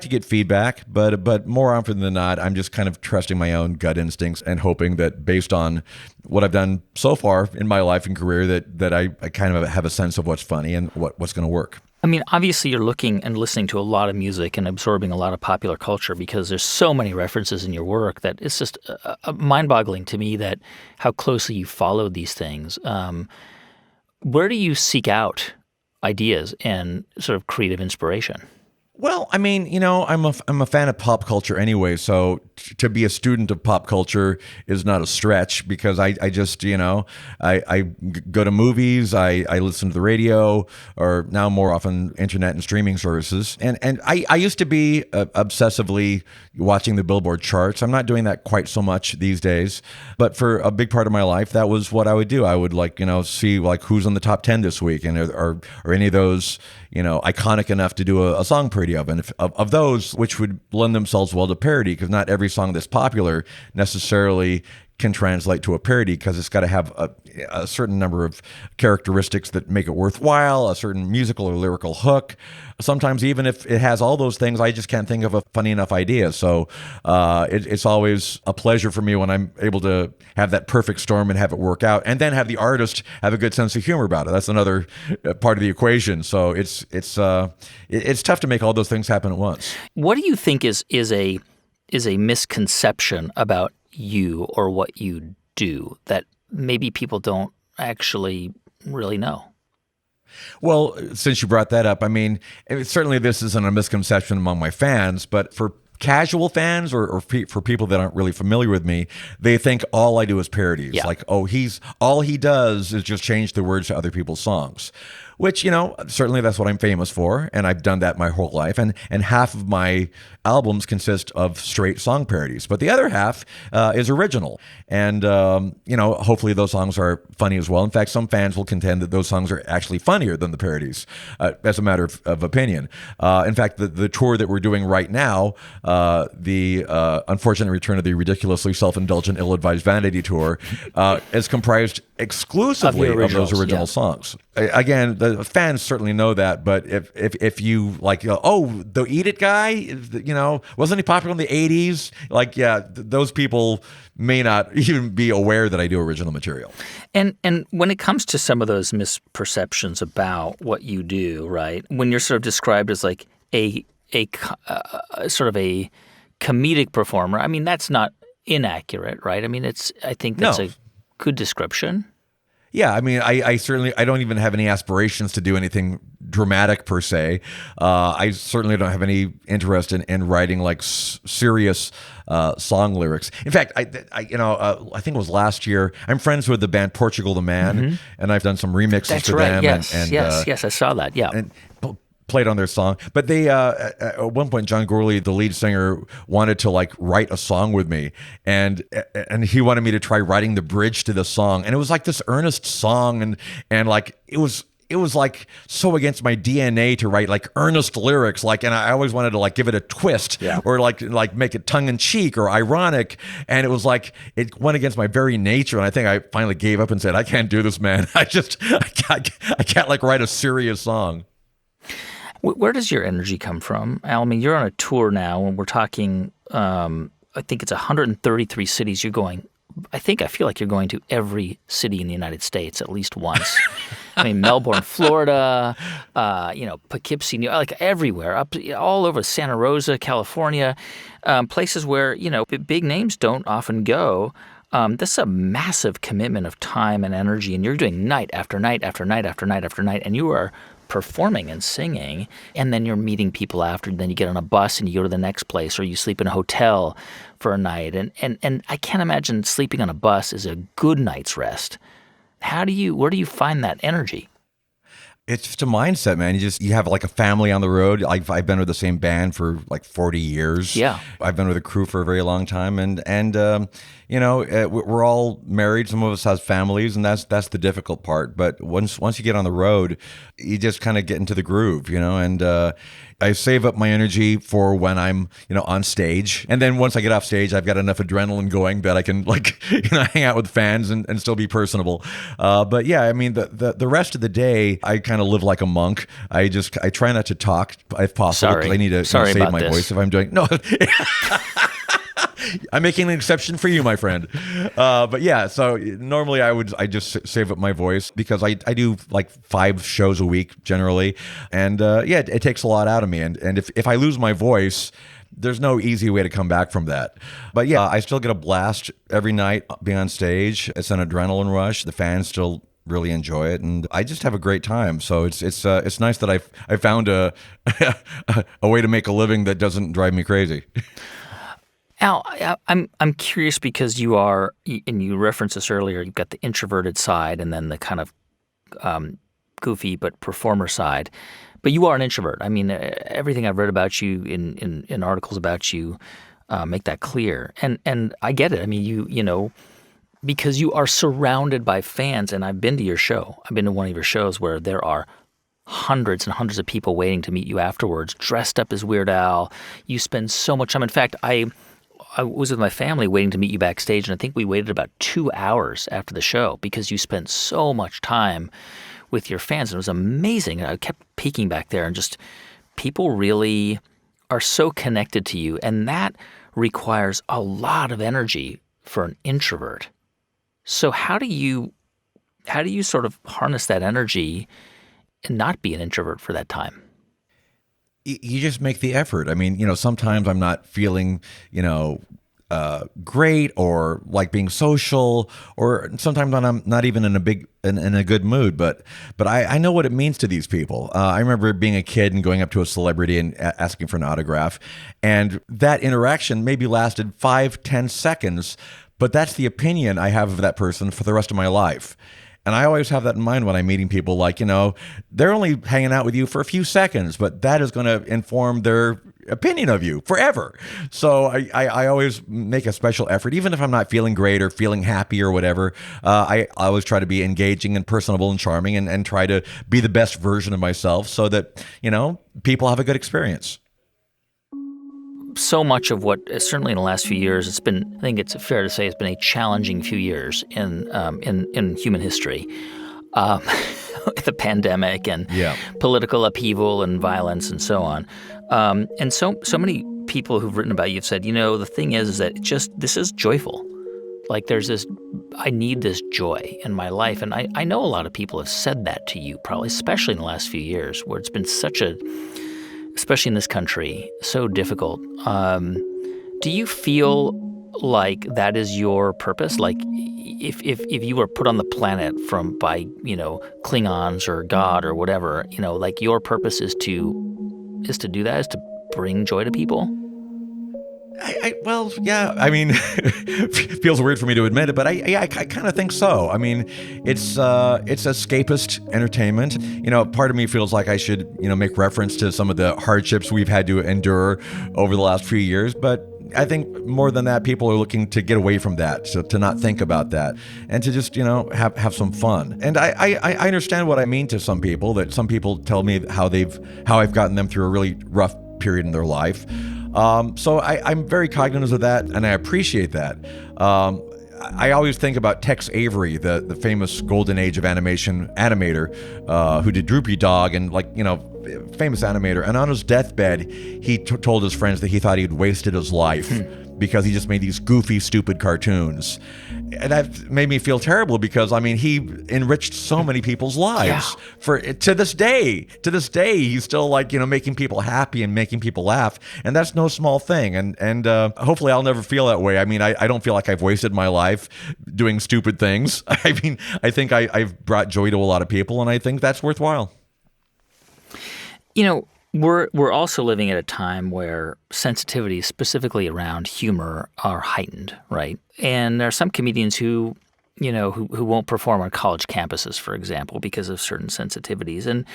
Speaker 2: get feedback, but more often than not, I'm just kind of trusting my own gut instincts and hoping that based on what I've done so far in my life and career that I kind of have a sense of what's funny and what's going to work.
Speaker 1: I mean, obviously you're looking and listening to a lot of music and absorbing a lot of popular culture because there's so many references in your work that it's just mind-boggling to me that how closely you followed these things. Where do you seek out ideas and sort of creative inspiration?
Speaker 2: Well, I mean, I'm a fan of pop culture anyway, so to be a student of pop culture is not a stretch because I just, go to movies, I listen to the radio, or now more often internet and streaming services. And I used to be obsessively watching the Billboard charts. I'm not doing that quite so much these days, but for a big part of my life, that was what I would do. I would see who's on the top 10 this week, and are any of those, iconic enough to do a song parody of, and of those which would lend themselves well to parody, because not every song that's popular necessarily can translate to a parody, because it's got to have a certain number of characteristics that make it worthwhile, a certain musical or lyrical hook. Sometimes even if it has all those things, I just can't think of a funny enough idea. So it's always a pleasure for me when I'm able to have that perfect storm and have it work out, and then have the artist have a good sense of humor about it. That's another part of the equation. So it's tough to make all those things happen at once.
Speaker 1: What do you think is a misconception about you or what you do that maybe people don't actually really know?
Speaker 2: Well, since you brought that up, I mean, certainly this isn't a misconception among my fans, but for casual fans or for people that aren't really familiar with me, they think all I do is parodies.
Speaker 1: Yeah.
Speaker 2: Like, all he does is just change the words to other people's songs. Which, certainly that's what I'm famous for, and I've done that my whole life. And half of my albums consist of straight song parodies, but the other half is original. And, hopefully those songs are funny as well. In fact, some fans will contend that those songs are actually funnier than the parodies, as a matter of opinion. In fact, the tour that we're doing right now, the unfortunate return of the ridiculously self-indulgent, ill-advised vanity tour, is comprised exclusively of those original songs. Again, the fans certainly know that, but if you the Eat It guy, wasn't he popular in the 80s? Those people may not even be aware that I do original material.
Speaker 1: And when it comes to some of those misperceptions about what you do, right? When you're sort of described as like a sort of a comedic performer, I mean, that's not inaccurate, right? I mean, I think that's a good description.
Speaker 2: Yeah, I mean, I certainly don't even have any aspirations to do anything dramatic per se. I certainly don't have any interest in writing serious song lyrics. In fact, I think it was last year. I'm friends with the band Portugal the Man, and I've done some remixes for them.
Speaker 1: Yes, I saw that. Yeah.
Speaker 2: And played on their song, but they at one point, John Gourley, the lead singer, wanted to write a song with me, and he wanted me to try writing the bridge to the song, and it was this earnest song, and it was so against my DNA to write earnest lyrics, and I always wanted to give it a twist, or make it tongue in cheek or ironic, and it was it went against my very nature, and I think I finally gave up and said, I can't do this, man. I can't write a serious song.
Speaker 1: Where does your energy come from, Al? I mean, you're on a tour now, and we're talking, I think it's 133 cities you're going. I feel like you're going to every city in the United States at least once. I mean, Melbourne, Florida, Poughkeepsie, everywhere, all over Santa Rosa, California, places where, big names don't often go. This is a massive commitment of time and energy, and you're doing night after night after night after night after night, and you are performing and singing, and then you're meeting people after, and then you get on a bus and you go to the next place, or you sleep in a hotel for a night. And I can't imagine sleeping on a bus is a good night's rest. Where do you find that energy?
Speaker 2: It's just a mindset, man. You have a family on the road. I've been with the same band for 40 years. Yeah. I've been with a crew for a very long time, and we're all married. Some of us has families, and that's the difficult part. But once you get on the road, you just kind of get into the groove, and I save up my energy for when I'm, on stage. And then once I get off stage, I've got enough adrenaline going that I can hang out with fans and still be personable. But yeah, I mean, the rest of the day, I kind of live like a monk. I try not to talk if possible, because I need to save my voice if I'm doing, no. I'm making an exception for you, my friend. But yeah, so normally I just save up my voice, because I do 5 shows a week generally. And it takes a lot out of me. And if I lose my voice, there's no easy way to come back from that. But yeah, I still get a blast every night being on stage. It's an adrenaline rush. The fans still really enjoy it, and I just have a great time. So it's nice that I found a a way to make a living that doesn't drive me crazy.
Speaker 1: Al, I'm curious because you are, and you referenced this earlier. You've got the introverted side, and then the kind of goofy but performer side. But you are an introvert. I mean, everything I've read about you in articles about you make that clear. And I get it. I mean, you know, because you are surrounded by fans, and I've been to your show. I've been to one of your shows where there are hundreds and hundreds of people waiting to meet you afterwards, dressed up as Weird Al. You spend so much time. In fact, I was with my family waiting to meet you backstage, and I think we waited about 2 hours after the show because you spent so much time with your fans. And it was amazing. I kept peeking back there, and just people really are so connected to you, and that requires a lot of energy for an introvert. So how do you sort of harness that energy and not be an introvert for that time?
Speaker 2: You just make the effort. I mean, you know, sometimes I'm not feeling, you know, great or like being social, or sometimes I'm not even in a good mood. But I know what it means to these people. I remember being a kid and going up to a celebrity and asking for an autograph, and that interaction maybe lasted 5-10 seconds, but that's the opinion I have of that person for the rest of my life. And I always have that in mind when I'm meeting people, like, you know, they're only hanging out with you for a few seconds, but that is going to inform their opinion of you forever. So I always make a special effort, even if I'm not feeling great or feeling happy or whatever. I always try to be engaging and personable and charming, and try to be the best version of myself so that, you know, people have a good experience.
Speaker 1: So much of what, certainly in the last few years, I think it's fair to say, it's been a challenging few years in human history. The pandemic and political upheaval and violence and so on. And so many people who've written about you have said, you know, the thing is that this is joyful. Like I need this joy in my life. And I know a lot of people have said that to you, probably, especially in the last few years, where it's been especially in this country, so difficult. Do you feel like that is your purpose? Like if you were put on the planet by, you know, Klingons or God or whatever, you know, like your purpose is to do that, is to bring joy to people?
Speaker 2: Well, yeah. I mean, feels weird for me to admit it, but I kind of think so. I mean, it's escapist entertainment. You know, part of me feels like I should, you know, make reference to some of the hardships we've had to endure over the last few years, but I think more than that, people are looking to get away from that, so to not think about that, and to just, you know, have some fun. And I understand what I mean to some people. That some people tell me how I've gotten them through a really rough period in their life. So I'm very cognizant of that, and I appreciate that. I always think about Tex Avery, the famous golden age of animation animator, who did Droopy Dog, and, like, you know, famous animator. And on his deathbed, he told his friends that he thought he'd wasted his life because he just made these goofy, stupid cartoons. And that made me feel terrible because, I mean, he enriched so many people's lives. Yeah. To this day, he's still, like, you know, making people happy and making people laugh. And that's no small thing. And hopefully I'll never feel that way. I mean, I don't feel like I've wasted my life doing stupid things. I mean, I think I've brought joy to a lot of people, and I think that's worthwhile.
Speaker 1: You know, we're also living at a time where sensitivities, specifically around humor, are heightened, right? And there are some comedians who won't perform on college campuses, for example, because of certain sensitivities. And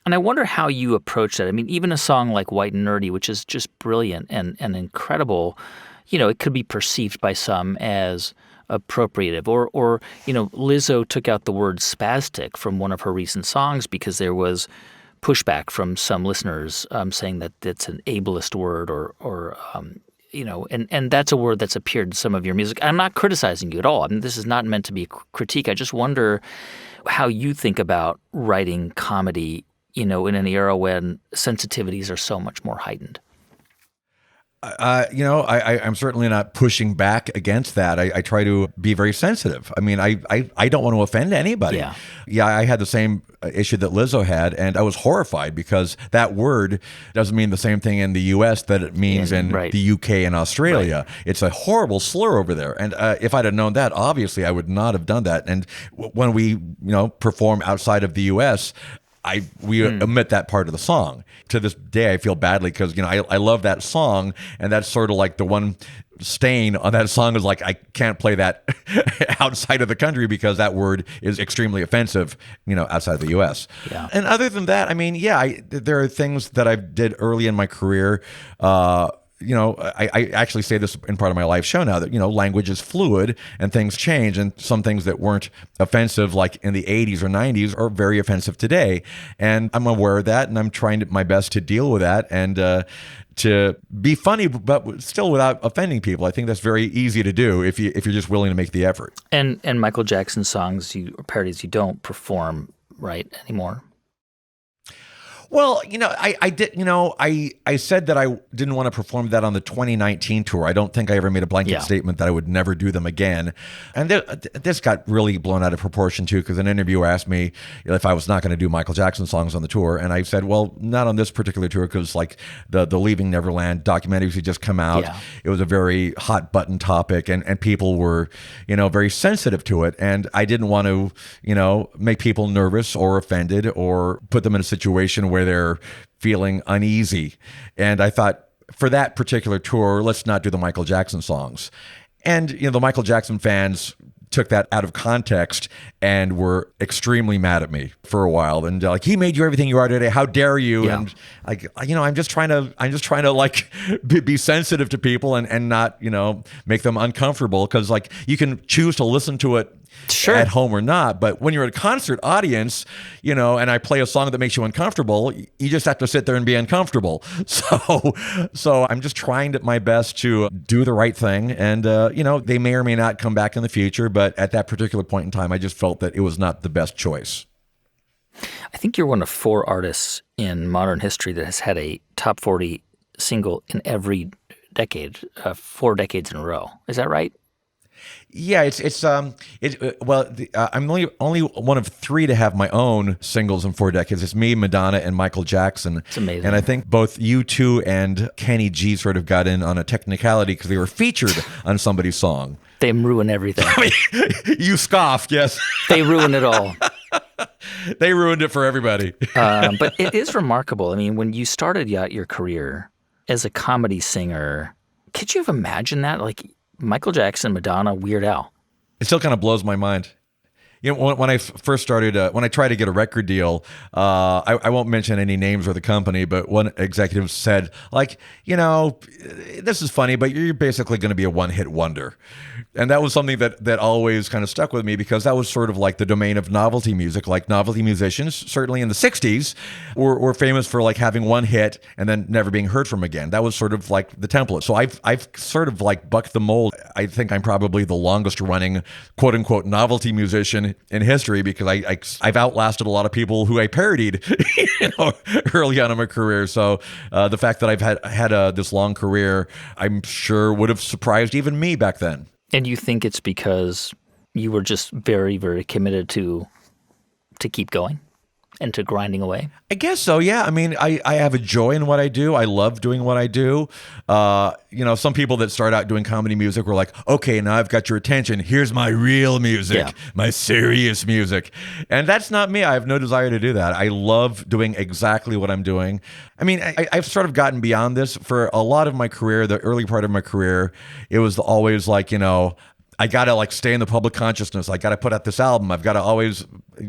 Speaker 1: I wonder how you approach that. I mean, even a song like White and Nerdy, which is just brilliant and incredible, you know, it could be perceived by some as appropriative. Or you know, Lizzo took out the word spastic from one of her recent songs because there was pushback from some listeners saying that it's an ableist word or you know, and that's a word that's appeared in some of your music. I'm not criticizing you at all. I mean, this is not meant to be a critique. I just wonder how you think about writing comedy, you know, in an era when sensitivities are so much more heightened.
Speaker 2: I'm certainly not pushing back against that. I try to be very sensitive. I mean, I don't want to offend anybody. Yeah, I had the same issue that Lizzo had, and I was horrified because that word doesn't mean the same thing in the U.S. that it means in the U.K. and Australia. Right. It's a horrible slur over there. And if I'd have known that, obviously, I would not have done that. And when we, perform outside of the U.S., we omit that part of the song. To this day, I feel badly because, I love that song, and that's sort of like the one stain on that song is like, I can't play that outside of the country because that word is extremely offensive, outside of the U.S. Yeah. And other than that, I mean, there are things that I did early in my career. I actually say this in part of my live show now that, language is fluid and things change, and some things that weren't offensive like in the 80s or 90s are very offensive today. And I'm aware of that, and I'm trying my best to deal with that and to be funny, but still without offending people. I think that's very easy to do if you're just willing to make the effort.
Speaker 1: And Michael Jackson songs or parodies you don't perform right anymore.
Speaker 2: Well, I did. I said that I didn't want to perform that on the 2019 tour. I don't think I ever made a blanket statement that I would never do them again. And this got really blown out of proportion too, because an interviewer asked me if I was not going to do Michael Jackson songs on the tour, and I said, well, not on this particular tour, because like the Leaving Neverland documentaries had just come out. Yeah. It was a very hot button topic, and people were, very sensitive to it, and I didn't want to, make people nervous or offended or put them in a situation where they're feeling uneasy. And I thought, for that particular tour, let's not do the Michael Jackson songs. And, the Michael Jackson fans took that out of context and were extremely mad at me for a while. And like, he made you everything you are today. How dare you? Yeah. And like, I'm just trying to like be sensitive to people and not, make them uncomfortable. Cause like you can choose to listen to it at home or not, but when you're at a concert audience, and I play a song that makes you uncomfortable, you just have to sit there and be uncomfortable. So I'm just trying my best to do the right thing, and they may or may not come back in the future, but at that particular point in time, I just felt that it was not the best choice.
Speaker 1: I think you're one of 4 artists in modern history that has had a top 40 single in every decade, 4 decades in a row. Is that right?
Speaker 2: Yeah, I'm only one of 3 to have my own singles in 4 decades. It's me, Madonna, and Michael Jackson.
Speaker 1: It's amazing.
Speaker 2: And I think both U2 and Kenny G sort of got in on a technicality because they were featured on somebody's song.
Speaker 1: They ruin everything.
Speaker 2: I mean, you scoffed, yes.
Speaker 1: They ruin it all.
Speaker 2: They ruined it for everybody.
Speaker 1: But it is remarkable. I mean, when you started your career as a comedy singer, could you have imagined that? Like, Michael Jackson, Madonna, Weird Al.
Speaker 2: It still kind of blows my mind. When I first started, when I tried to get a record deal, I won't mention any names or the company, but one executive said, like, this is funny, but you're basically going to be a one-hit wonder. And that was something that always kind of stuck with me, because that was sort of like the domain of novelty music. Like, novelty musicians, certainly in the 60s, were famous for like having one hit and then never being heard from again. That was sort of like the template. So I've sort of like bucked the mold. I think I'm probably the longest running quote unquote novelty musician in history, because I've outlasted a lot of people who I parodied early on in my career. So the fact that I've had this long career, I'm sure would have surprised even me back then.
Speaker 1: And you think it's because you were just very, very committed to keep going and to grinding away?
Speaker 2: I guess so, yeah. I mean, I have a joy in what I do. I love doing what I do. Some people that start out doing comedy music were like, okay, now I've got your attention. Here's my real music, my serious music. And that's not me. I have no desire to do that. I love doing exactly what I'm doing. I mean, I've sort of gotten beyond this. For a lot of my career, the early part of my career, it was always like, I got to like stay in the public consciousness. I got to put out this album. I've got to always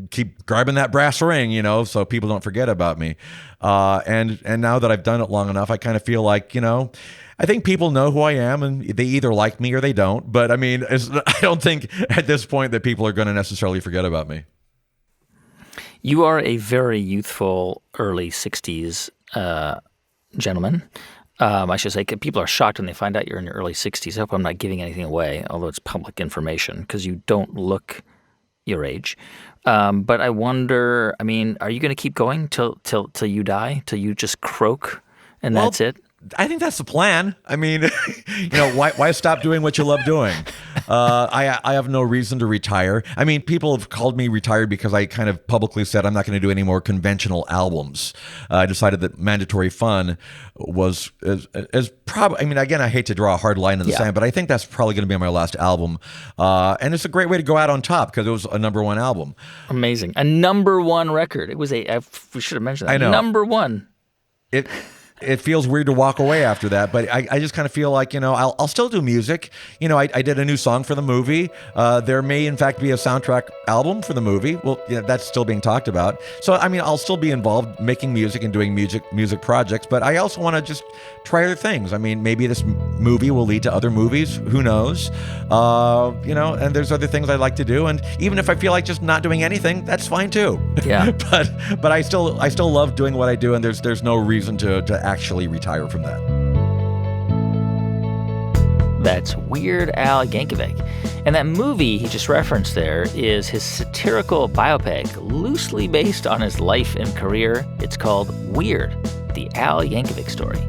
Speaker 2: keep grabbing that brass ring, so people don't forget about me. And now that I've done it long enough, I kind of feel like, I think people know who I am, and they either like me or they don't. But I mean, I don't think at this point that people are going to necessarily forget about me.
Speaker 1: You are a very youthful early 60s gentleman. I should say, people are shocked when they find out you're in your early 60s. I hope I'm not giving anything away, although it's public information, because you don't look your age. But I wonder, I mean, are you going to keep going till you die, till you just croak, and that's it?
Speaker 2: I think that's the plan. I mean, why stop doing what you love doing? I have no reason to retire. I mean, people have called me retired because I kind of publicly said I'm not going to do any more conventional albums. I decided that Mandatory Fun was probably. I mean, again, I hate to draw a hard line in the sand, but I think that's probably going to be my last album. And it's a great way to go out on top because it was a number one album.
Speaker 1: Amazing, a number one record. It was we should have mentioned that.
Speaker 2: I know.
Speaker 1: Number one.
Speaker 2: It feels weird to walk away after that, but I just kind of feel like, I'll still do music. I did a new song for the movie. There may, in fact, be a soundtrack album for the movie. Well, that's still being talked about. So, I mean, I'll still be involved making music and doing music projects, but I also want to just try other things. I mean, maybe this movie will lead to other movies. Who knows? And there's other things I'd like to do. And even if I feel like just not doing anything, that's fine too.
Speaker 1: Yeah.
Speaker 2: but I still love doing what I do, and there's no reason to actually retire from that.
Speaker 1: That's Weird Al Yankovic. And that movie he just referenced there is his satirical biopic, loosely based on his life and career. It's called Weird, the Al Yankovic story.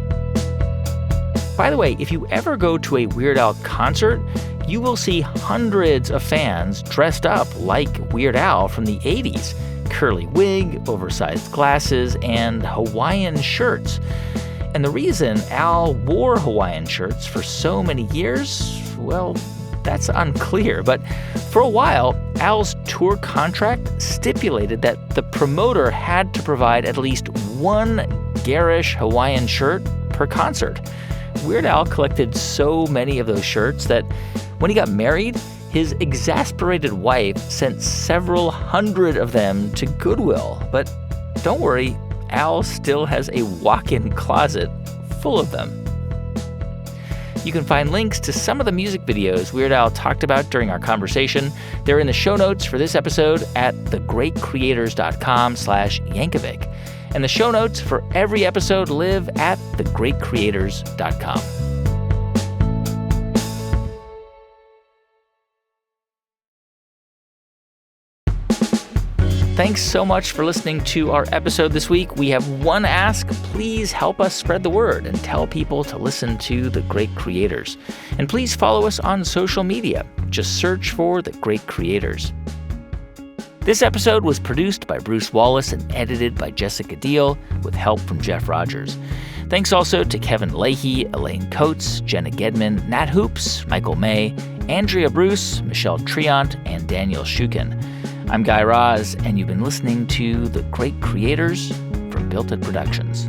Speaker 1: By the way, if you ever go to a Weird Al concert, you will see hundreds of fans dressed up like Weird Al from the 80s. Curly wig, oversized glasses, and Hawaiian shirts. And the reason Al wore Hawaiian shirts for so many years, well, that's unclear. But for a while, Al's tour contract stipulated that the promoter had to provide at least one garish Hawaiian shirt per concert. Weird Al collected so many of those shirts that when he got married, his exasperated wife sent several hundred of them to Goodwill. But don't worry, Al still has a walk-in closet full of them. You can find links to some of the music videos Weird Al talked about during our conversation. They're in the show notes for this episode at thegreatcreators.com/Yankovic. And the show notes for every episode live at thegreatcreators.com. Thanks so much for listening to our episode this week. We have one ask. Please help us spread the word and tell people to listen to The Great Creators. And please follow us on social media. Just search for The Great Creators. This episode was produced by Bruce Wallace and edited by Jessica Deal with help from Jeff Rogers. Thanks also to Kevin Leahy, Elaine Coates, Jenna Gedman, Nat Hoops, Michael May, Andrea Bruce, Michelle Triant, and Daniel Shukin. I'm Guy Raz, and you've been listening to The Great Creators from Built It Productions.